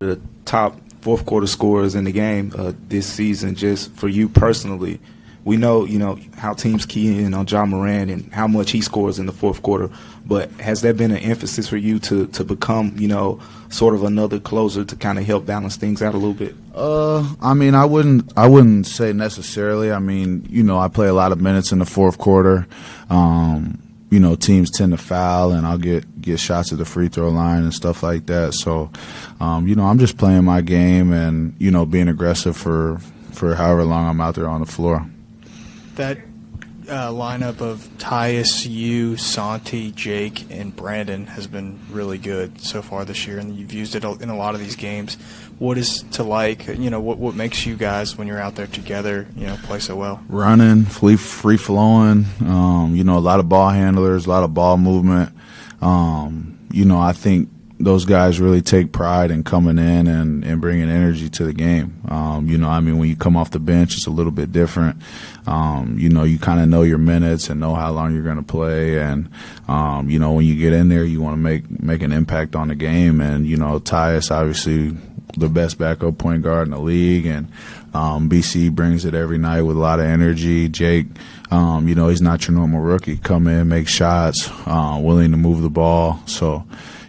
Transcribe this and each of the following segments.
the top fourth quarter scorers in the game this season. Just for you personally, we know how teams key in on Ja Morant and how much he scores in the fourth quarter. But has that been an emphasis for you to become sort of another closer to kind of help balance things out a little bit? I mean, I wouldn't say necessarily. I mean, I play a lot of minutes in the fourth quarter. Teams tend to foul, and I'll get shots at the free throw line and stuff like that. So, I'm just playing my game and being aggressive for however long I'm out there on the floor. That lineup of Tyus, you, Santi, Jake, and Brandon has been really good so far this year, and you've used it in a lot of these games. What is to like? What makes you guys, when you're out there together, play so well? Running, free flowing. A lot of ball handlers, a lot of ball movement. I think those guys really take pride in coming in and bringing energy to the game. When you come off the bench, it's a little bit different. You kind of know your minutes and know how long you're going to play. And, when you get in there, you want to make an impact on the game. And, Tyus, obviously, the best backup point guard in the league. And BC brings it every night with a lot of energy. Jake, he's not your normal rookie. Come in, make shots, willing to move the ball. So,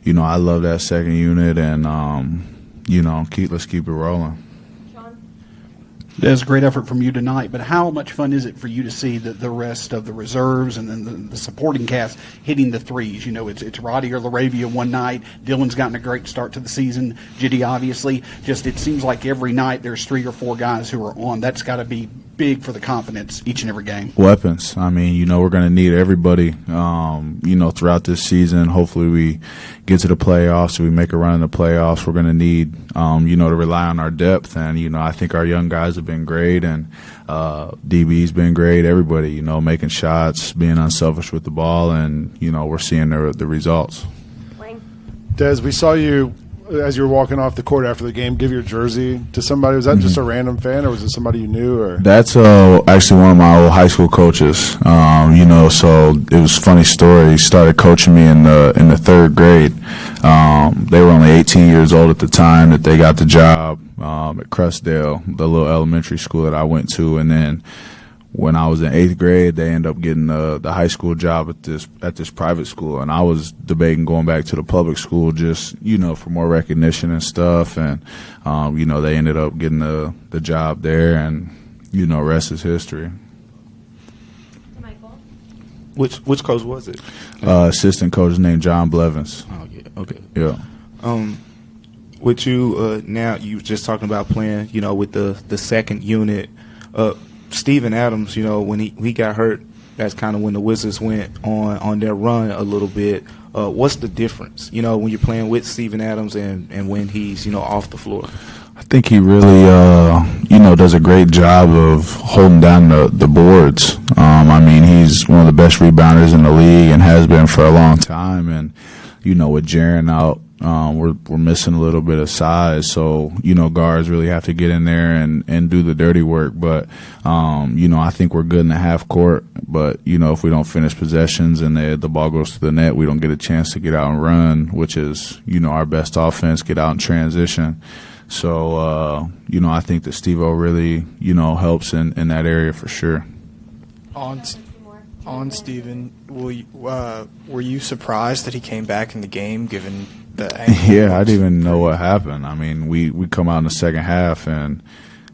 I love that second unit, and let's keep it rolling. That's a great effort from you tonight, but how much fun is it for you to see the rest of the reserves and then the supporting cast hitting the threes? It's Roddy or LaRavia one night. Dylan's gotten a great start to the season. Jitty, obviously. It seems like every night there's 3 or 4 guys who are on. That's got to be big for the confidence each and every game. Weapons. I mean, we're going to need everybody, throughout this season. Hopefully we get to the playoffs. We make a run in the playoffs. We're going to need, to rely on our depth. And, I think our young guys have been great, and DB's been great. Everybody, making shots, being unselfish with the ball, and, we're seeing the results. Des, we saw you as you were walking off the court after the game, give your jersey to somebody. Was that just a random fan, or was it somebody you knew? Or that's actually one of my old high school coaches. So it was a funny story. He started coaching me in the 3rd grade. They were only 18 years old at the time that they got the job at Crestdale, the little elementary school that I went to, and then when I was in 8th grade, they ended up getting the high school job at this private school, and I was debating going back to the public school just for more recognition and stuff, and they ended up getting the job there, and rest is history. Michael, which coach was it? Assistant coach named John Blevins. Oh yeah, okay, yeah. With you now, you were just talking about playing, with the second unit. Steven Adams, when he got hurt, that's kind of when the Wizards went on their run a little bit. What's the difference, when you're playing with Steven Adams and when he's, off the floor? I think he really, does a great job of holding down the boards. He's one of the best rebounders in the league and has been for a long time. And, with Jaren out, we're missing a little bit of size, so guards really have to get in there and do the dirty work. But I think we're good in the half court. But if we don't finish possessions and the ball goes to the net, we don't get a chance to get out and run, which is our best offense. Get out and transition. So I think that Steve-O really helps in that area for sure. On Steven, were you surprised that he came back in the game given the ankle? Yeah, I didn't even know what happened. We come out in the second half and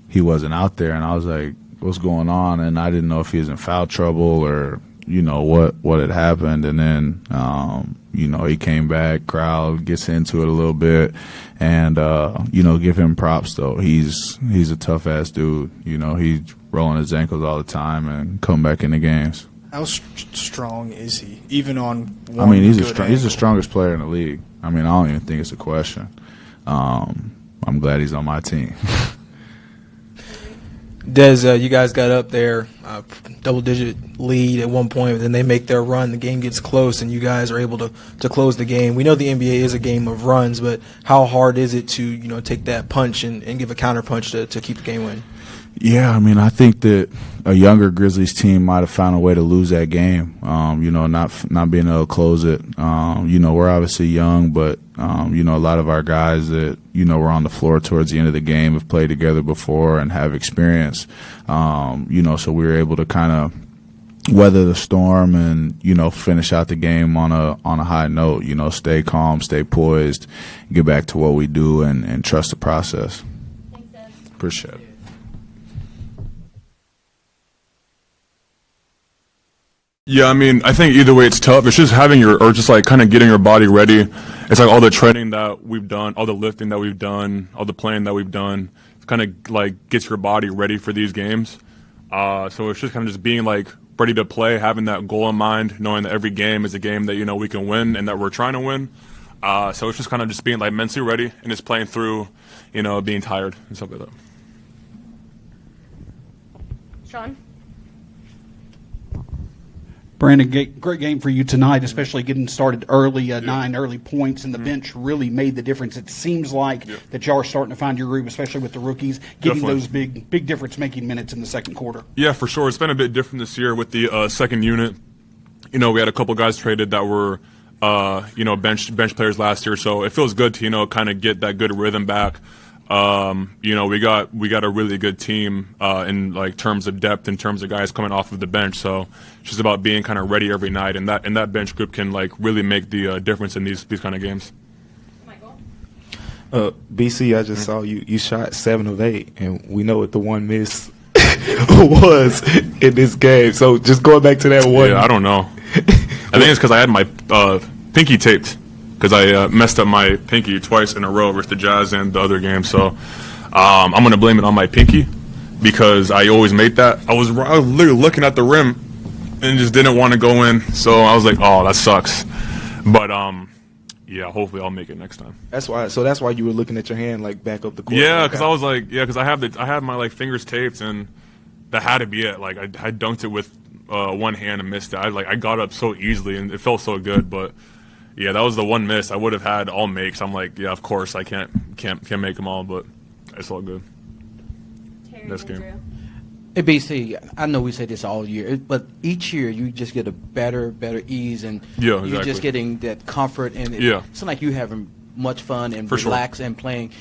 he wasn't out there, and I was like, what's going on? And I didn't know if he was in foul trouble or what had happened. And then he came back, crowd gets into it a little bit, and give him props though. He's a tough ass dude. He's rolling his ankles all the time and come back in the games. How strong is he? Even on one he's the strongest player in the league. I don't even think it's a question. I'm glad he's on my team. Des, you guys got up there, double-digit lead at one point, but then they make their run. The game gets close, and you guys are able to close the game. We know the NBA is a game of runs, but how hard is it to take that punch and give a counter punch to keep the game winning? Yeah, I mean, I think that a younger Grizzlies team might have found a way to lose that game. Not being able to close it. We're obviously young, but a lot of our guys that were on the floor towards the end of the game have played together before and have experience. So we were able to kind of weather the storm and finish out the game on a high note. Stay calm, stay poised, get back to what we do, and trust the process. Thanks, Des. Appreciate it. Yeah, I mean, I think either way it's tough. It's just having kind of getting your body ready. It's like all the training that we've done, all the lifting that we've done, all the playing that we've done, kind of like gets your body ready for these games. So it's just kind of just being like ready to play, having that goal in mind, knowing that every game is a game that, we can win and that we're trying to win. So it's just kind of just being like mentally ready and just playing through, being tired and stuff like that. Sean? Brandon, great game for you tonight, especially getting started early, 9 early points, and the bench really made the difference. It seems like that y'all are starting to find your groove, especially with the rookies, getting those big difference-making minutes in the second quarter. Yeah, for sure. It's been a bit different this year with the second unit. We had a couple guys traded that were, bench players last year, so it feels good to, kind of get that good rhythm back. We got a really good team in like terms of depth, in terms of guys coming off of the bench. So it's just about being kind of ready every night, and that bench group can like really make the difference in these kind of games. Michael? BC, I just saw you shot 7 of 8, and we know what the one miss was in this game. So just going back to that one. Yeah, I don't know. I think it's because I had my pinky taped. Because I messed up my pinky twice in a row versus the Jazz and the other game. So I'm going to blame it on my pinky because I always made that. I was literally looking at the rim and just didn't want to go in. So I was like, oh, that sucks. But, yeah, hopefully I'll make it next time. That's why you were looking at your hand like back up the court. Yeah, because I was like, because I had my like fingers taped and that had to be it. Like I dunked it with one hand and missed it. I got up so easily and it felt so good, but. Yeah, that was the one miss. I would have had all makes. I'm like, yeah, of course I can't make them all, but it's all good. Terry This and game. Drew. Hey, BC, I know we say this all year, but each year you just get a better ease, and Yeah, you're exactly. just getting that comfort, and Yeah. it's like you having much fun and For sure. relax and playing.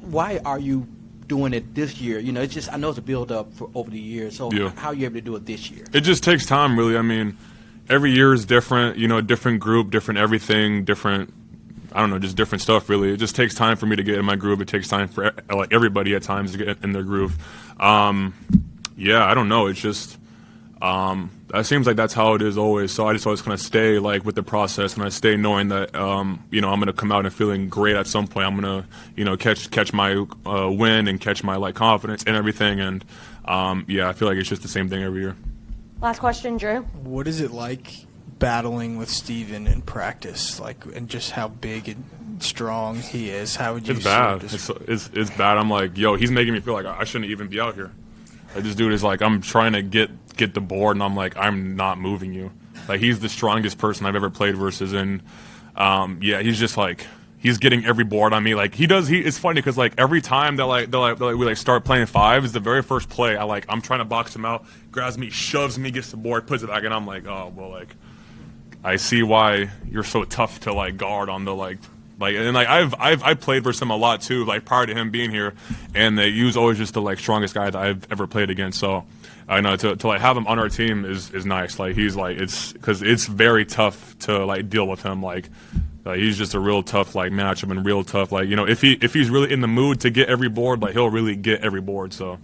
Why are you doing it this year? It's just I know it's a build up for over the years. So Yeah. how are you able to do it this year? It just takes time, really. I mean, every year is different, different group, different everything, different, I don't know, just different stuff, really. It just takes time for me to get in my groove. It takes time for like everybody at times to get in their groove. Yeah, I don't know. It's just, it seems like that's how it is always. So I just always kind of stay like with the process, and I stay knowing that, I'm going to come out and feeling great at some point. I'm going to, catch my win and catch my like confidence and everything. And yeah, I feel like it's just the same thing every year. Last question, Drew. What is it like battling with Steven in practice, and just how big and strong he is? How would you? It's bad. sort of It's bad. I'm like, yo, he's making me feel like I shouldn't even be out here. Like, this dude is like, I'm trying to get the board, and I'm like, I'm not moving you. Like, he's the strongest person I've ever played versus, and yeah, he's just like, he's getting every board on me. Like it's funny because like every time that we start playing fives, the very first play, I'm trying to box him out, grabs me, shoves me, gets the board, puts it back, and I'm like, oh well, like I see why you're so tough to like guard on the and like I've played versus him a lot too, like prior to him being here, and he was always just the like strongest guy that I've ever played against. So I know to like have him on our team is nice. Like he's like it's because it's very tough to like deal with him. Like he's just a real tough like matchup and real tough like if he's really in the mood to get every board, like he'll really get every board. So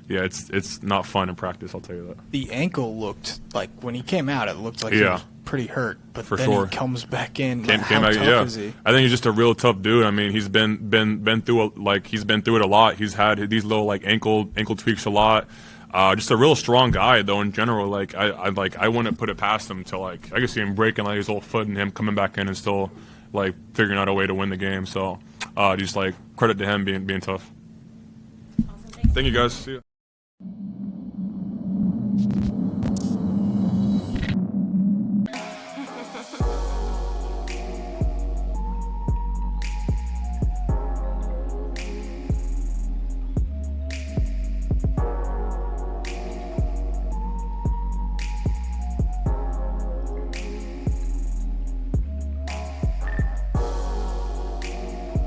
yeah, it's not fun in practice, I'll tell you that. the ankle looked like when he came out, it looked like he Yeah. was pretty hurt, but For then sure. he comes back in. Came How back, tough yeah. is he? I think he's just a real tough dude. I mean, he's been through he's been through it a lot. He's had these little like ankle tweaks a lot. Just a real strong guy though in general. Like I wouldn't put it past him to like I could see him breaking like his whole foot and him coming back in and still like figuring out a way to win the game. So just like credit to him being tough. Awesome. Thanks. Thank you guys. See ya.